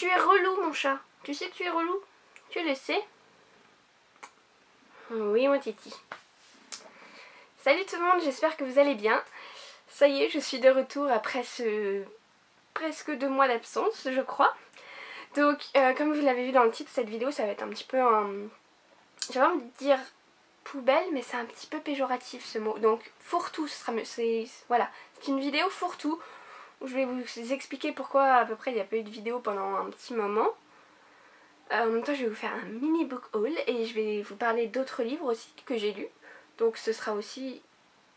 tu es relou mon chat. Tu sais que tu es relou? Tu le sais? Oui mon titi. Salut tout le monde, j'espère que vous allez bien. Ça y est, je suis de retour après presque 2 mois d'absence, je crois. Donc comme vous l'avez vu dans le titre, cette vidéo ça va être un petit peu j'ai envie de dire poubelle, mais c'est un petit peu péjoratif ce mot. Donc fourre-tout, ce sera mieux. Voilà, c'est une vidéo fourre-tout où je vais vous expliquer pourquoi à peu près il n'y a pas eu de vidéo pendant un petit moment. En même temps je vais vous faire un mini book haul et je vais vous parler d'autres livres aussi que j'ai lus. Donc ce sera aussi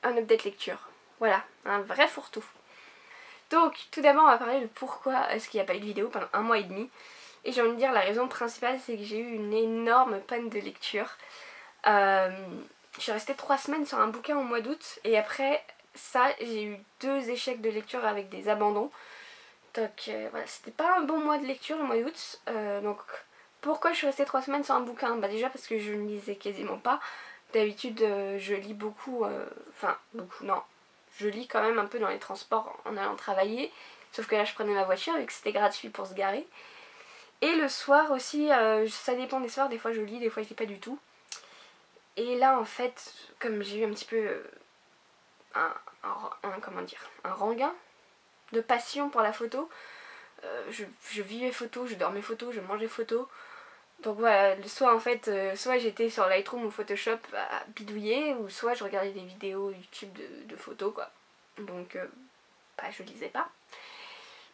un update lecture. Voilà, un vrai fourre-tout. Donc tout d'abord on va parler de pourquoi est-ce qu'il n'y a pas eu de vidéo pendant 1 mois et demi. Et j'ai envie de dire la raison principale c'est que j'ai eu une énorme panne de lecture. Je suis restée 3 semaines sur un bouquin au mois d'août et après ça j'ai eu 2 échecs de lecture avec des abandons. Donc voilà, c'était pas un bon mois de lecture le mois d'août. Donc pourquoi je suis restée 3 semaines sur un bouquin? Bah déjà parce que je ne lisais quasiment pas. D'habitude je lis beaucoup, enfin beaucoup non, je lis quand même un peu dans les transports en allant travailler. Sauf que là je prenais ma voiture et que c'était gratuit pour se garer. Et le soir aussi, ça dépend des soirs, des fois je lis, des fois je lis pas du tout. Et là en fait, comme j'ai eu un petit peu comment dire, un regain de passion pour la photo, je vivais photo, je dormais photo, je mangeais photo. Donc voilà, soit en fait, soit j'étais sur Lightroom ou Photoshop à bidouiller, ou soit je regardais des vidéos YouTube de photos quoi. Donc bah, je lisais pas.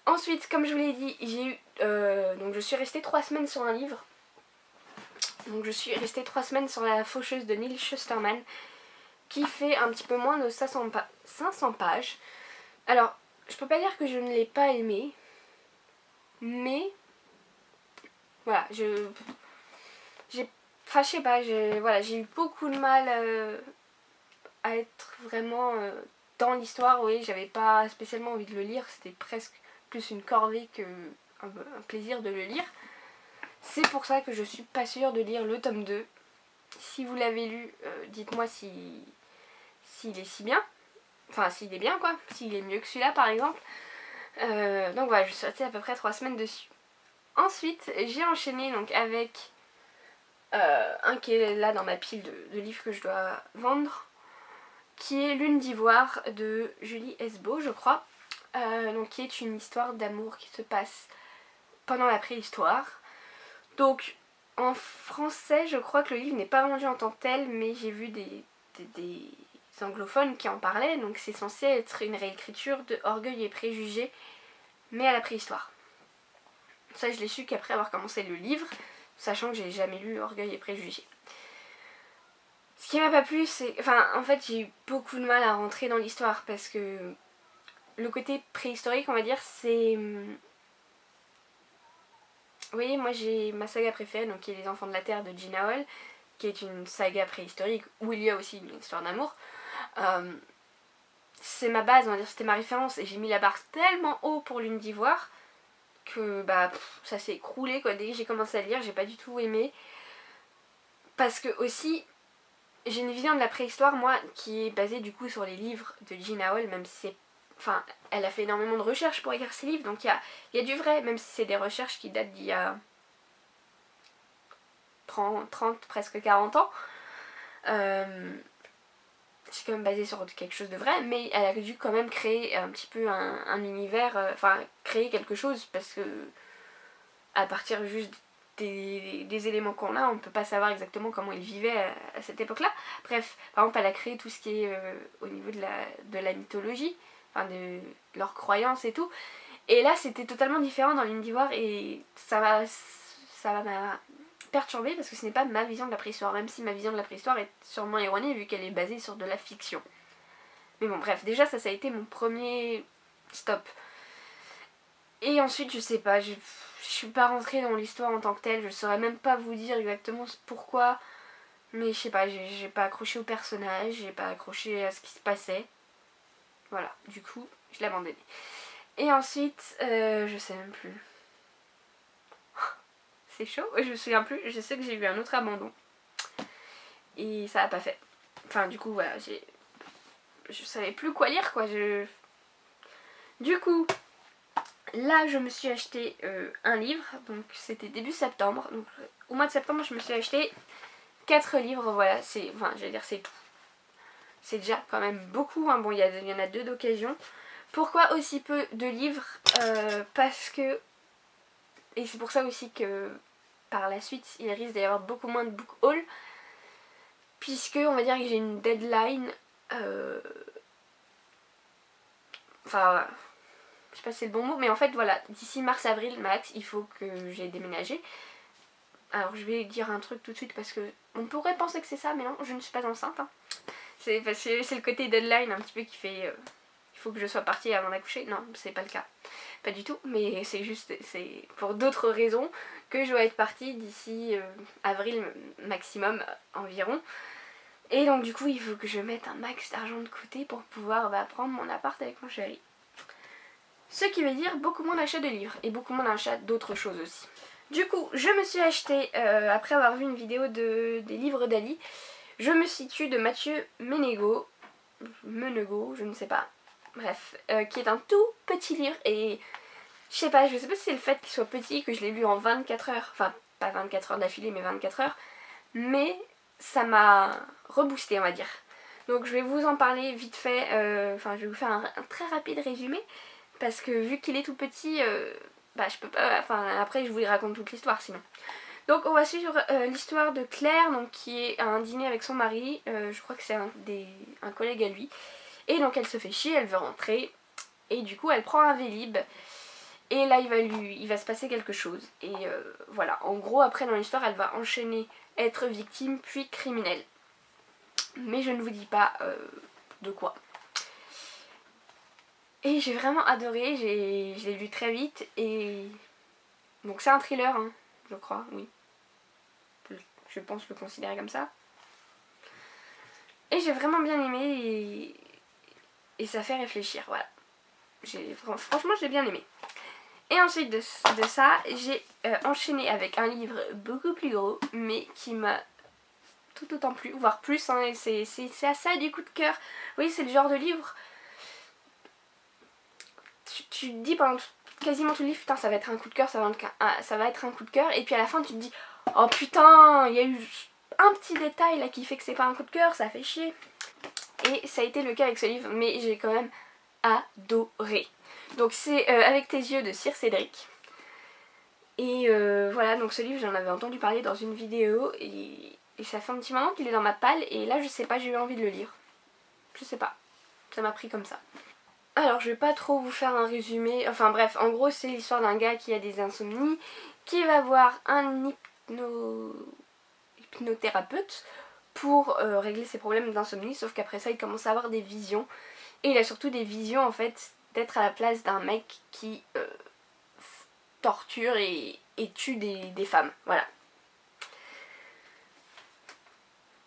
Ensuite, comme je vous l'ai dit, j'ai eu donc je suis restée 3 semaines sur un livre. Donc je suis restée 3 semaines sur La Faucheuse de Neil Shusterman, qui fait un petit peu moins de 500 pages. Alors, je peux pas dire que je ne l'ai pas aimé, mais voilà, enfin je sais pas, j'ai eu beaucoup de mal à être vraiment dans l'histoire. Oui, j'avais pas spécialement envie de le lire, c'était presque plus une corvée qu'un plaisir de le lire. C'est pour ça que je suis pas sûre de lire le tome 2. Si vous l'avez lu, dites-moi s'il est si bien. Enfin, s'il est bien quoi, s'il est mieux que celui-là par exemple. Donc voilà, je suis restée à peu près 3 semaines dessus. Ensuite, j'ai enchaîné donc avec un qui est là dans ma pile de livres que je dois vendre, qui est Lune d'ivoire de Julie Esbeau, je crois. Donc qui est une histoire d'amour qui se passe pendant la préhistoire. Donc en français, je crois que le livre n'est pas vendu en tant que tel, mais j'ai vu des anglophones qui en parlaient, donc c'est censé être une réécriture de Orgueil et préjugés, mais à la préhistoire. Ça je l'ai su qu'après avoir commencé le livre, sachant que j'ai jamais lu Orgueil et préjugés. Ce qui m'a pas plu, c'est... Enfin, en fait, j'ai eu beaucoup de mal à rentrer dans l'histoire, parce que le côté préhistorique, on va dire, c'est... Vous voyez, moi j'ai ma saga préférée, donc qui est Les Enfants de la Terre de Gina Hall, qui est une saga préhistorique où il y a aussi une histoire d'amour. C'est ma base, on va dire, c'était ma référence, et j'ai mis la barre tellement haut pour Lune d'ivoire que bah ça s'est écroulé quoi. Dès que j'ai commencé à lire, j'ai pas du tout aimé, parce que aussi j'ai une vision de la préhistoire moi qui est basée du coup sur les livres de Gina Hall, même si c'est... Enfin, elle a fait énormément de recherches pour écrire ses livres, donc il y a du vrai, même si c'est des recherches qui datent d'il y a 30, presque 40 ans. C'est quand même basé sur quelque chose de vrai, mais elle a dû quand même créer un petit peu un univers, enfin créer quelque chose, parce que à partir juste des éléments qu'on a, on ne peut pas savoir exactement comment ils vivaient à cette époque-là. Bref, par exemple, elle a créé tout ce qui est au niveau de la mythologie, enfin de leurs croyances et tout. Et là, c'était totalement différent dans Lune d'ivoire, et ça m'a perturbée parce que ce n'est pas ma vision de la préhistoire, même si ma vision de la préhistoire est sûrement erronée vu qu'elle est basée sur de la fiction. Mais bon, bref, déjà ça a été mon premier stop. Et ensuite, je sais pas, je suis pas rentrée dans l'histoire en tant que telle, je saurais même pas vous dire exactement pourquoi, mais je sais pas, j'ai pas accroché au personnage, j'ai pas accroché à ce qui se passait. Voilà, du coup, je l'ai abandonné. Et ensuite, je sais même plus. C'est chaud, je me souviens plus, je sais que j'ai eu un autre abandon. Et ça a pas fait. Enfin, du coup, voilà, je savais plus quoi lire, quoi. Du coup, Là je me suis acheté un livre, donc c'était début septembre, donc au mois de septembre je me suis acheté 4 livres, voilà, j'allais dire c'est tout. C'est déjà quand même beaucoup, hein. Bon il y en a 2 d'occasion. Pourquoi aussi peu de livres? Parce que, et c'est pour ça aussi que par la suite il risque d'y avoir beaucoup moins de book haul, puisque on va dire que j'ai une deadline, enfin je sais pas si c'est le bon mot, mais en fait voilà, d'ici mars-avril max, il faut que j'ai déménagé. Alors je vais dire un truc tout de suite parce que on pourrait penser que c'est ça, mais non, je ne suis pas enceinte. Hein. C'est parce que c'est le côté deadline un petit peu qui fait... il faut que je sois partie avant d'accoucher. Non, c'est pas le cas. Pas du tout, mais c'est juste, c'est pour d'autres raisons que je dois être partie d'ici avril maximum environ. Et donc du coup il faut que je mette un max d'argent de côté pour pouvoir prendre mon appart avec mon chéri. Ce qui veut dire beaucoup moins d'achat de livres et beaucoup moins d'achat d'autres choses aussi. Du coup, je me suis acheté, après avoir vu une vidéo des livres d'Ali, Je me situe de Mathieu Menego, je ne sais pas, bref, qui est un tout petit livre et je sais pas si c'est le fait qu'il soit petit, que je l'ai lu en 24 heures, enfin pas 24 heures d'affilée mais 24 heures, mais ça m'a reboosté on va dire. Donc je vais vous en parler vite fait, je vais vous faire un très rapide résumé, parce que vu qu'il est tout petit, je peux pas, après je vous raconte toute l'histoire sinon. Donc on va suivre l'histoire de Claire, donc, qui est à un dîner avec son mari, je crois que c'est un collègue à lui, et donc elle se fait chier, elle veut rentrer, et du coup elle prend un Vélib, et là il va se passer quelque chose, et voilà, en gros après dans l'histoire elle va enchaîner être victime puis criminelle, mais je ne vous dis pas de quoi. Et j'ai vraiment adoré, je l'ai lu très vite, et donc c'est un thriller, hein, je crois, oui. Je pense le considérer comme ça. Et j'ai vraiment bien aimé et ça fait réfléchir, voilà. Franchement, j'ai bien aimé. Et ensuite de ça, j'ai enchaîné avec un livre beaucoup plus gros, mais qui m'a tout autant plu, voire plus, hein, c'est à ça du coup de cœur. Oui, c'est le genre de livre, tu te dis pendant quasiment tout le livre, putain, ça va être un coup de cœur, ça va être un coup de cœur, et puis à la fin tu te dis, oh putain, il y a eu un petit détail là qui fait que c'est pas un coup de cœur, ça fait chier. Et ça a été le cas avec ce livre, mais j'ai quand même adoré. Donc c'est Avec tes yeux de Sir Cédric. Et voilà, donc ce livre j'en avais entendu parler dans une vidéo et ça fait un petit moment qu'il est dans ma palle et là je sais pas, j'ai eu envie de le lire. Je sais pas, ça m'a pris comme ça. Alors je vais pas trop vous faire un résumé, enfin bref, en gros c'est l'histoire d'un gars qui a des insomnies, qui va voir un hypnothérapeute pour régler ses problèmes d'insomnie, sauf qu'après ça il commence à avoir des visions, et il a surtout des visions en fait d'être à la place d'un mec qui torture et tue des femmes, voilà.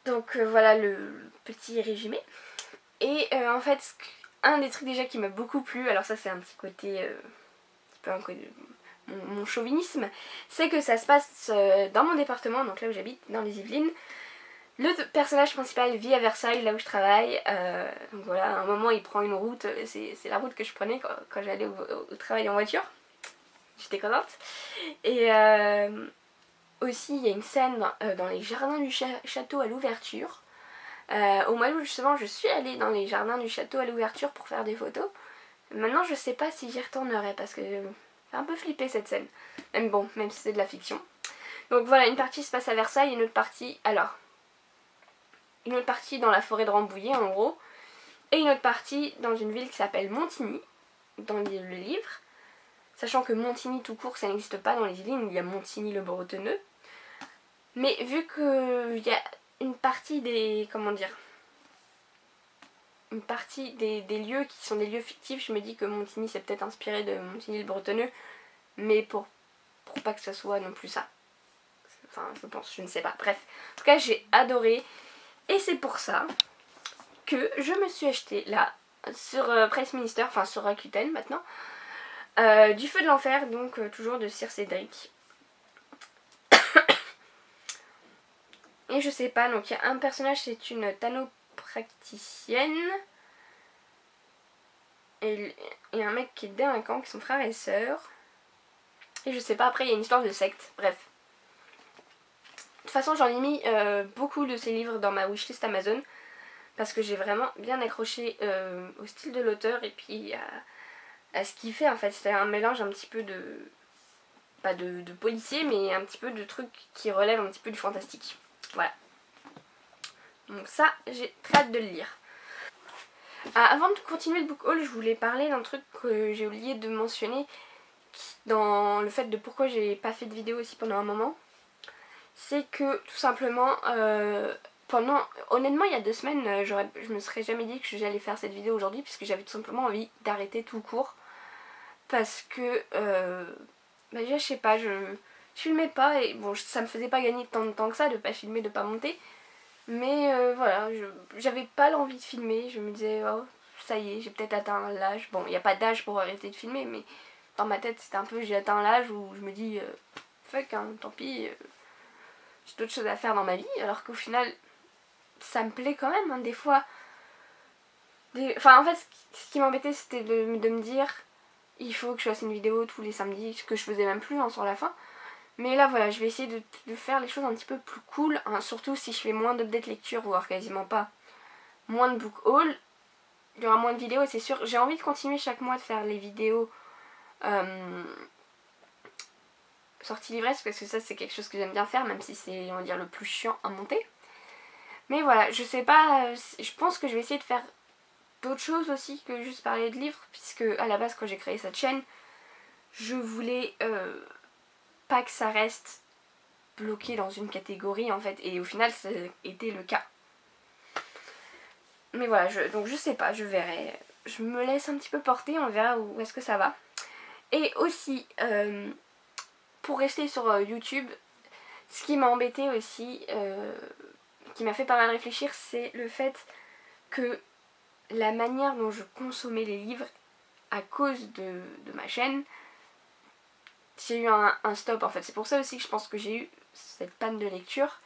Donc voilà le petit résumé. Et en fait, un des trucs déjà qui m'a beaucoup plu, alors ça c'est un petit côté, mon chauvinisme, c'est que ça se passe dans mon département, donc là où j'habite, dans les Yvelines. Le personnage principal vit à Versailles, là où je travaille, donc voilà, à un moment il prend une route, c'est la route que je prenais quand j'allais au travail en voiture, j'étais contente. Et aussi il y a une scène dans les jardins du château à l'ouverture. Au mois d'août justement je suis allée dans les jardins du château à l'ouverture pour faire des photos. Maintenant je sais pas si j'y retournerai parce que fait un peu flipper cette scène. Même bon, même si c'est de la fiction. Donc voilà, une partie se passe à Versailles, une autre partie dans la forêt de Rambouillet en gros, et une autre partie dans une ville qui s'appelle Montigny, dans le livre. Sachant que Montigny tout court ça n'existe pas dans les Yvelines, il y a Montigny le Bretonneux. Mais vu qu'il y a une partie des... comment dire, une partie des lieux qui sont des lieux fictifs, je me dis que Montigny c'est peut-être inspiré de Montigny le Bretonneux, mais pour pas que ça soit non plus ça. Enfin je pense, je ne sais pas, bref. En tout cas j'ai adoré, et c'est pour ça que je me suis acheté là, sur Press Minister, enfin sur Rakuten maintenant, du Feu de l'Enfer, donc toujours de Sir Cédric. Et je sais pas, donc il y a un personnage, c'est une thanopraticienne. Et et un mec qui est délinquant, qui sont frères et sœurs. Et je sais pas, après il y a une histoire de secte, bref. De toute façon j'en ai mis beaucoup de ces livres dans ma wishlist Amazon. Parce que j'ai vraiment bien accroché au style de l'auteur et puis à ce qu'il fait en fait. C'est un mélange un petit peu de... pas de policier, mais un petit peu de trucs qui relèvent un petit peu du fantastique. Voilà. Donc ça, j'ai très hâte de le lire. Avant de continuer le book haul, je voulais parler d'un truc que j'ai oublié de mentionner dans le fait de pourquoi j'ai pas fait de vidéo aussi pendant un moment. C'est que tout simplement... honnêtement il y a 2 semaines je me serais jamais dit que j'allais faire cette vidéo aujourd'hui puisque j'avais tout simplement envie d'arrêter tout court parce que déjà je sais pas, je filmais pas et bon ça me faisait pas gagner tant de temps que ça de pas filmer, de pas monter, mais voilà, j'avais pas l'envie de filmer, je me disais oh ça y est j'ai peut-être atteint l'âge, bon il n'y a pas d'âge pour arrêter de filmer mais dans ma tête c'était un peu j'ai atteint l'âge où je me dis fuck hein, tant pis, j'ai d'autres choses à faire dans ma vie alors qu'au final ça me plaît quand même, hein, des fois. Enfin, en fait, ce qui m'embêtait, c'était de me dire il faut que je fasse une vidéo tous les samedis, ce que je faisais même plus hein, sur la fin. Mais là, voilà, je vais essayer de faire les choses un petit peu plus cool, hein, surtout si je fais moins d'update lecture, voire quasiment pas, moins de book haul. Il y aura moins de vidéos, c'est sûr. J'ai envie de continuer chaque mois de faire les vidéos sorties livresques, parce que ça, c'est quelque chose que j'aime bien faire, même si c'est, on va dire, le plus chiant à monter. Mais voilà, je sais pas, je pense que je vais essayer de faire d'autres choses aussi que juste parler de livres, puisque à la base quand j'ai créé cette chaîne, je voulais pas que ça reste bloqué dans une catégorie en fait, et au final ça a été le cas. Mais voilà, donc je sais pas, je verrai, je me laisse un petit peu porter, on verra où est-ce que ça va. Et aussi, pour rester sur YouTube, ce qui m'a embêté aussi, qui m'a fait pas mal réfléchir, c'est le fait que la manière dont je consommais les livres à cause de ma chaîne, j'ai eu un stop en fait. C'est pour ça aussi que je pense que j'ai eu cette panne de lecture.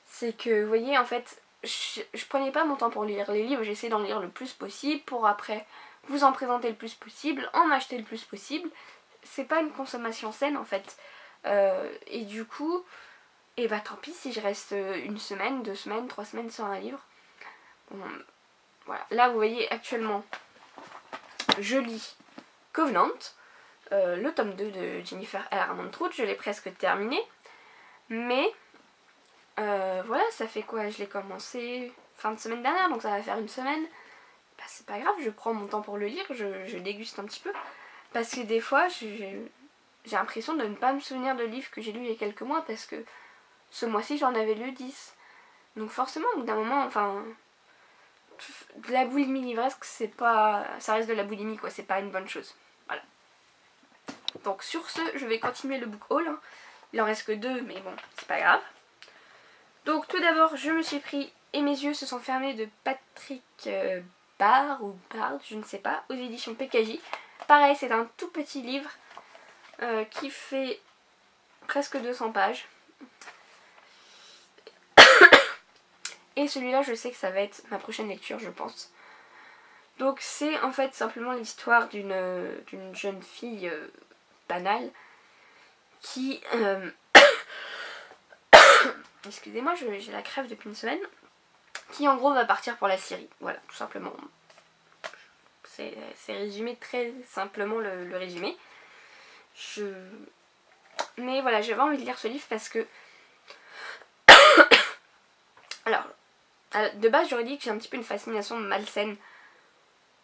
C'est que, vous voyez, en fait, je prenais pas mon temps pour lire les livres, j'essayais d'en lire le plus possible pour après vous en présenter le plus possible, en acheter le plus possible. C'est pas une consommation saine en fait. Et du coup, et bah tant pis si je reste 1 semaine, 2 semaines, 3 semaines sans un livre. Bon, voilà. Là vous voyez actuellement je lis Covenant, le tome 2 de Jennifer R. Armentrout, je l'ai presque terminé. Mais voilà, ça fait quoi? Je l'ai commencé fin de semaine dernière, donc ça va faire 1 semaine. Bah, c'est pas grave, je prends mon temps pour le lire, je déguste un petit peu. Parce que des fois, j'ai l'impression de ne pas me souvenir de livres que j'ai lus il y a quelques mois, parce que ce mois-ci j'en avais lu 10. Donc forcément, au bout d'un moment, enfin... de la boulimie livresque, c'est pas... ça reste de la boulimie quoi, c'est pas une bonne chose. Voilà. Donc sur ce, je vais continuer le book haul. Hein. Il en reste que 2, mais bon, c'est pas grave. Donc tout d'abord, je me suis pris Et mes yeux se sont fermés de Patrick Bard ou Bard, je ne sais pas, aux éditions PKJ. Pareil, c'est un tout petit livre qui fait presque 200 pages. Et celui-là, je sais que ça va être ma prochaine lecture, je pense. Donc c'est en fait simplement l'histoire d'une jeune fille banale qui... excusez-moi, j'ai la crève depuis 1 semaine. Qui en gros va partir pour la Syrie. Voilà, tout simplement. C'est résumé très simplement le résumé. Mais voilà, j'avais envie de lire ce livre parce que... Alors, de base j'aurais dit que j'ai un petit peu une fascination malsaine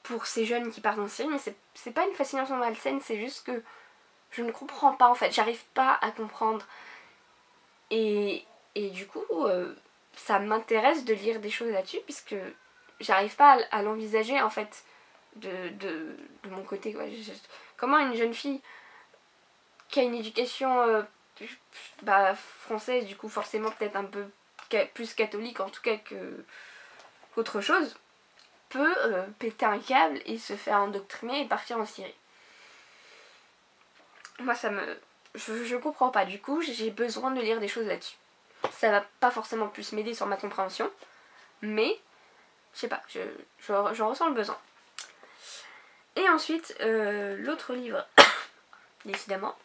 pour ces jeunes qui partent en Syrie, mais c'est pas une fascination malsaine, c'est juste que je ne comprends pas en fait, j'arrive pas à comprendre. Et du coup, ça m'intéresse de lire des choses là-dessus, puisque j'arrive pas à l'envisager en fait de mon côté. Quoi. Comment une jeune fille qui a une éducation française, du coup forcément peut-être un peu plus catholique en tout cas qu'autre chose, peut péter un câble et se faire endoctriner et partir en Syrie. Moi ça me... Je comprends pas, du coup j'ai besoin de lire des choses là-dessus. Ça va pas forcément plus m'aider sur ma compréhension, mais je sais pas, j'en ressens le besoin. Et ensuite, l'autre livre, décidément,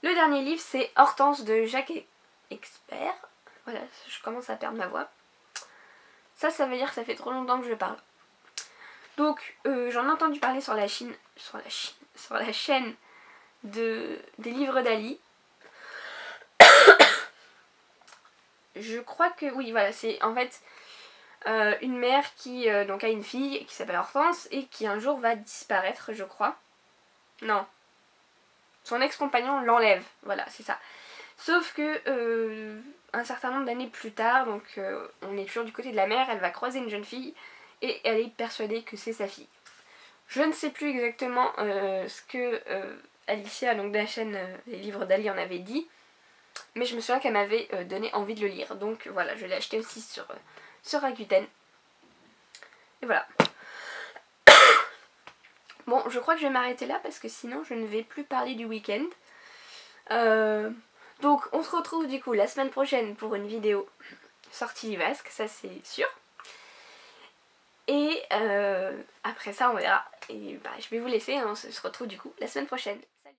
le dernier livre c'est Hortense de Jacques Expert. Voilà, je commence à perdre ma voix. Ça veut dire que ça fait trop longtemps que je parle. Donc j'en ai entendu parler sur la chaîne des livres d'Ali. Je crois que oui, voilà, c'est en fait une mère qui donc a une fille qui s'appelle Hortense et qui un jour va disparaître, je crois. Non, son ex-compagnon l'enlève, voilà, c'est ça. Sauf que un certain nombre d'années plus tard, donc on est toujours du côté de la mère, elle va croiser une jeune fille et elle est persuadée que c'est sa fille. Je ne sais plus exactement ce que Alicia, donc de la chaîne Les Livres d'Ali, en avait dit, mais je me souviens qu'elle m'avait donné envie de le lire, donc voilà, je l'ai acheté aussi sur Rakuten. Et voilà. Bon, je crois que je vais m'arrêter là parce que sinon je ne vais plus parler du week-end. Donc on se retrouve du coup la semaine prochaine pour une vidéo sortie Livesque, ça c'est sûr. Et après ça on verra. Et bah, je vais vous laisser, on se retrouve du coup la semaine prochaine.